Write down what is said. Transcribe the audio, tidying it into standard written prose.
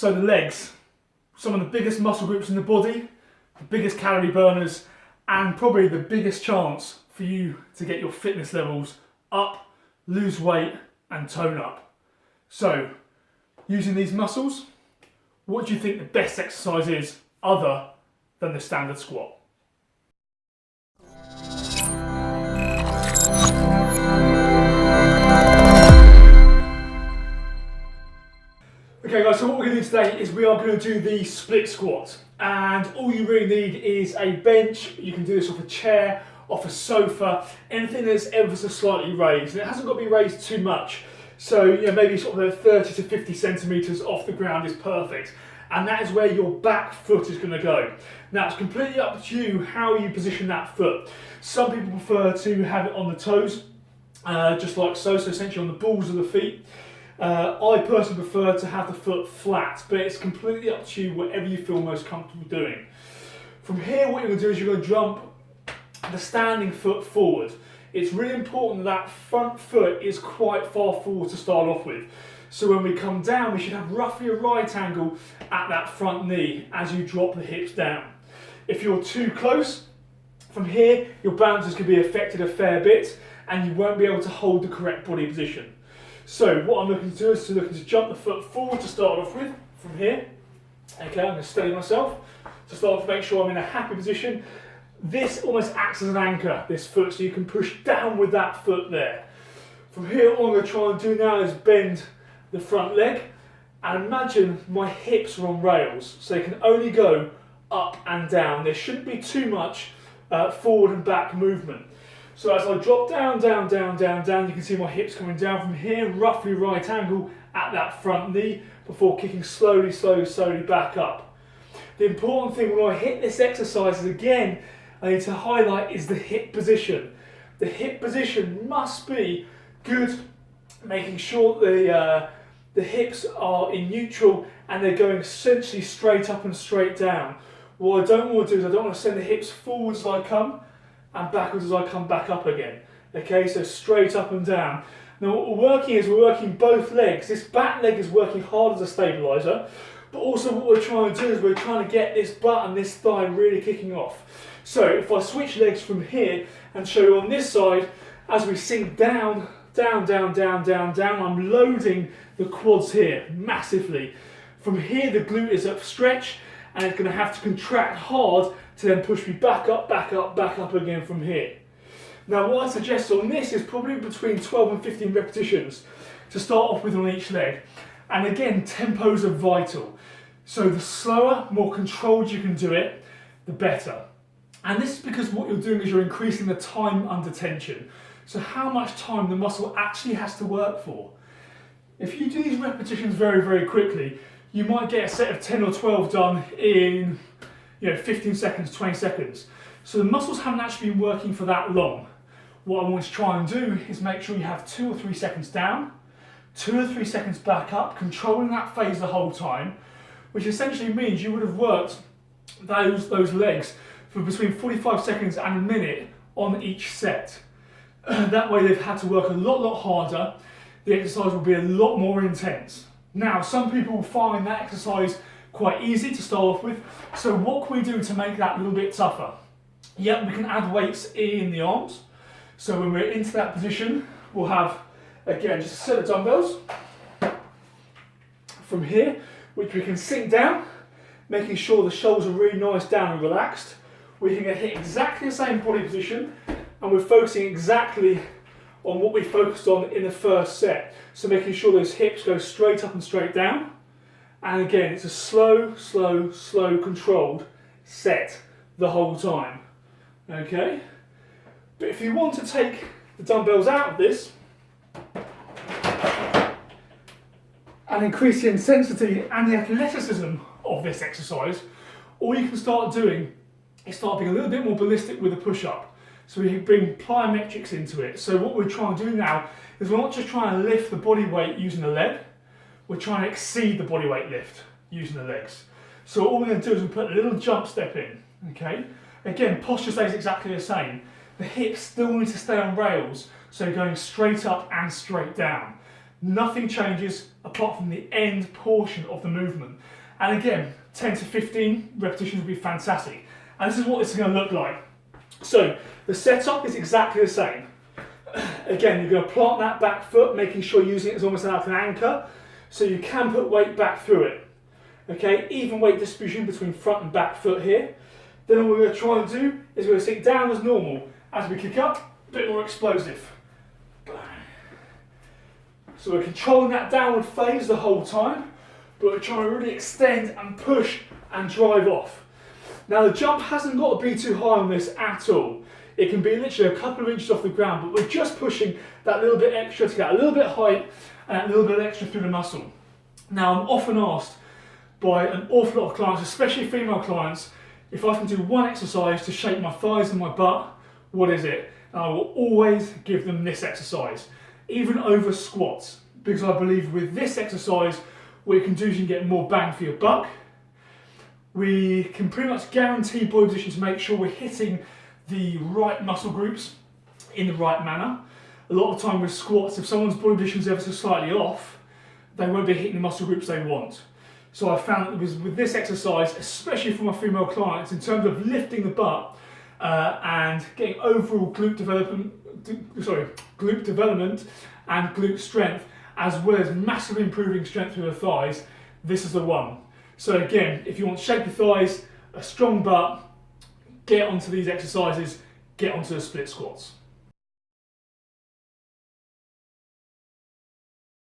So the legs, some of the biggest muscle groups in the body, the biggest calorie burners, and probably the biggest chance for you to get your fitness levels up, lose weight and tone up. So using these muscles, what do you think the best exercise is other than the standard squat? Okay guys, so what we're going to do today is we are going to do the split squat, and all you really need is a bench. You can do this off a chair, off a sofa, anything that's ever so slightly raised, and it hasn't got to be raised too much. So maybe sort of 30 to 50 centimetres off the ground is perfect, and that is where your back foot is going to go. Now it's completely up to you how you position that foot. Some people prefer to have it on the toes, just like so essentially on the balls of the feet. I personally prefer to have the foot flat, but it's completely up to you, whatever you feel most comfortable doing. From here, what you're going to do is you're going to jump the standing foot forward. It's really important that front foot is quite far forward to start off with. So when we come down, we should have roughly a right angle at that front knee as you drop the hips down. If you're too close, from here, your balance is going to be affected a fair bit and you won't be able to hold the correct body position. So what I'm looking to do is to jump the foot forward to start off with, from here. Okay, I'm going to steady myself to start off, make sure I'm in a happy position. This almost acts as an anchor, this foot, so you can push down with that foot there. From here, all I'm going to try and do now is bend the front leg, and imagine my hips are on rails, so they can only go up and down. There shouldn't be too much forward and back movement. So as I drop down, down, down, down, down, you can see my hips coming down from here, roughly right angle at that front knee, before kicking slowly, slowly, slowly back up. The important thing when I hit this exercise is, again, I need to highlight, is the hip position. The hip position must be good, making sure the hips are in neutral and they're going essentially straight up and straight down. What I don't want to do is I don't want to send the hips forwards as I come and backwards as I come back up again. Okay, so straight up and down. Now what we're working is we're working both legs. This back leg is working hard as a stabiliser, but also what we're trying to do is we're trying to get this butt and this thigh really kicking off. So if I switch legs from here and show you on this side, as we sink down, down, down, down, down, down, I'm loading the quads here massively. From here the glute is up stretch and it's going to have to contract hard to then push me back up, back up, back up again from here. Now what I suggest on this is probably between 12 and 15 repetitions to start off with on each leg. And again, tempos are vital. So the slower, more controlled you can do it, the better. And this is because what you're doing is you're increasing the time under tension. So how much time the muscle actually has to work for. If you do these repetitions very, very quickly, you might get a set of 10 or 12 done in 15 seconds, 20 seconds. So the muscles haven't actually been working for that long. What I want to try and do is make sure you have 2 or 3 seconds down, 2 or 3 seconds back up, controlling that phase the whole time, which essentially means you would have worked those legs for between 45 seconds and a minute on each set. That way they've had to work a lot harder. The exercise will be a lot more intense. Now, some people will find that exercise quite easy to start off with. So what can we do to make that a little bit tougher? Yep, we can add weights in the arms. So when we're into that position, we'll have, again, just a set of dumbbells from here, which we can sink down, making sure the shoulders are really nice down and relaxed. We can hit exactly the same body position, and we're focusing exactly on what we focused on in the first set. So making sure those hips go straight up and straight down. And again, it's a slow, slow, slow, controlled set the whole time. Okay? But if you want to take the dumbbells out of this and increase the intensity and the athleticism of this exercise, all you can start doing is start being a little bit more ballistic with a push-up. So we bring plyometrics into it. So what we're trying to do now is we're not just trying to lift the body weight using the leg, we're trying to exceed the body weight lift using the legs. So all we're going to do is we put a little jump step in, okay? Again, posture stays exactly the same. The hips still need to stay on rails, so going straight up and straight down. Nothing changes apart from the end portion of the movement. And again, 10 to 15 repetitions will be fantastic. And this is what it's going to look like. So the setup is exactly the same. Again, you're going to plant that back foot, making sure you're using it as almost like an anchor, so you can put weight back through it. Okay, even weight distribution between front and back foot here. Then what we're going to try and do is we're going to sit down as normal. As we kick up, a bit more explosive. So we're controlling that downward phase the whole time, but we're trying to really extend and push and drive off. Now the jump hasn't got to be too high on this at all. It can be literally a couple of inches off the ground, but we're just pushing that little bit extra to get a little bit height and a little bit extra through the muscle. Now I'm often asked by an awful lot of clients, especially female clients, if I can do one exercise to shape my thighs and my butt, what is it? And I will always give them this exercise, even over squats, because I believe with this exercise, what you can do is you can get more bang for your buck. We can pretty much guarantee body position to make sure we're hitting the right muscle groups in the right manner. A lot of time with squats, if someone's body position is ever so slightly off, they won't be hitting the muscle groups they want. So I found that with this exercise, especially for my female clients, in terms of lifting the butt and getting overall glute development and glute strength, as well as massively improving strength through the thighs, this is the one. So again, if you want to shape your thighs, a strong butt, get onto these exercises, get onto the split squats.